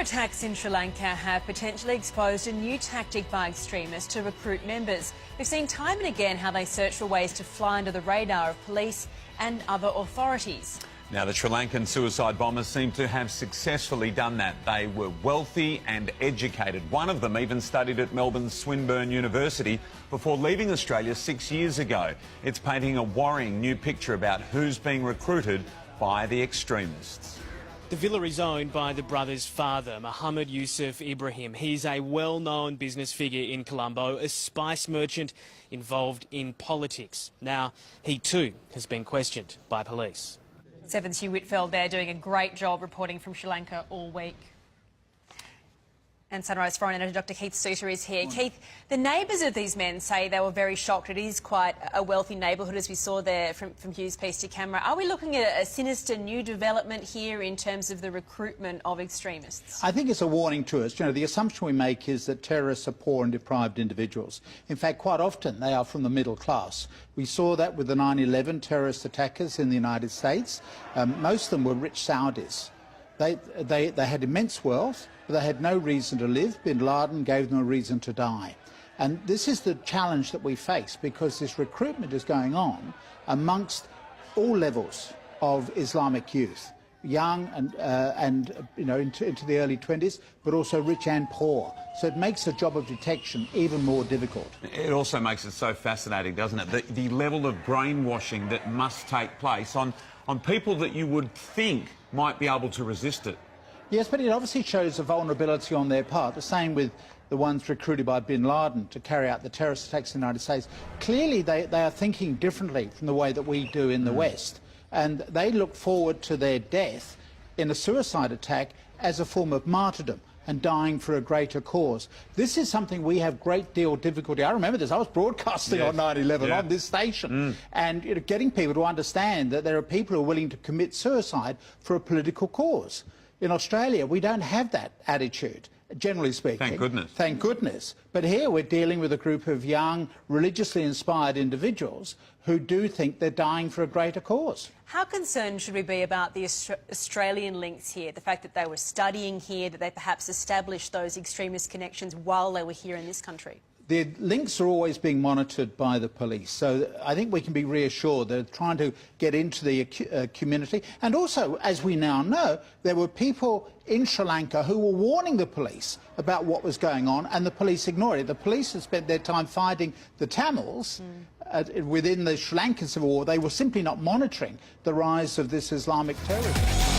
attacks in Sri Lanka have potentially exposed a new tactic by extremists to recruit members. We've seen time and again how they search for ways to fly under the radar of police and other authorities. Now, the Sri Lankan suicide bombers seem to have successfully done that. They were wealthy and educated. One of them even studied at Melbourne's Swinburne University before leaving Australia 6 years ago. It's painting a worrying new picture about who's being recruited by the extremists. The villa is owned by the brothers' father, Muhammad Yusuf Ibrahim. He's a well-known business figure in Colombo, a spice merchant involved in politics. Now, he too has been questioned by police. 7's Hugh Whitfield there doing a great job reporting from Sri Lanka all week. And Sunrise Foreign Editor Dr Keith Suter is here. Keith, the neighbours of these men say they were very shocked. It is quite a wealthy neighbourhood, as we saw there from Hugh's piece to camera. Are we looking at a sinister new development here in terms of the recruitment of extremists? I think it's a warning to us. You know, the assumption we make is that terrorists are poor and deprived individuals. In fact, quite often they are from the middle class. We saw that with the 9/11 terrorist attackers in the United States. Most of them were rich Saudis. They had immense wealth, but they had no reason to live. Bin Laden gave them a reason to die. And this is the challenge that we face, because this recruitment is going on amongst all levels of Islamic youth, young and you know, into the early 20s, but also rich and poor. So it makes the job of detection even more difficult. It also makes it so fascinating, doesn't it? The level of brainwashing that must take place on people that you would think might be able to resist it. Yes, but it obviously shows a vulnerability on their part. The same with the ones recruited by Bin Laden to carry out the terrorist attacks in the United States. Clearly, they are thinking differently from the way that we do in the West. And they look forward to their death in a suicide attack as a form of martyrdom and dying for a greater cause. This is something we have great deal of difficulty. I remember this. I was broadcasting on 9/11 on this station, and you know, getting people to understand that there are people who are willing to commit suicide for a political cause. In Australia, we don't have that attitude, generally speaking. Thank goodness. Thank goodness. But here we're dealing with a group of young, religiously inspired individuals who do think they're dying for a greater cause. How concerned should we be about the Australian links here, the fact that they were studying here, that they perhaps established those extremist connections while they were here in this country? The links are always being monitored by the police, so I think we can be reassured they're trying to get into the community. And also, as we now know, there were people in Sri Lanka who were warning the police about what was going on, and the police ignored it. The police had spent their time fighting the Tamils within the Sri Lankan civil war. They were simply not monitoring the rise of this Islamic terrorism.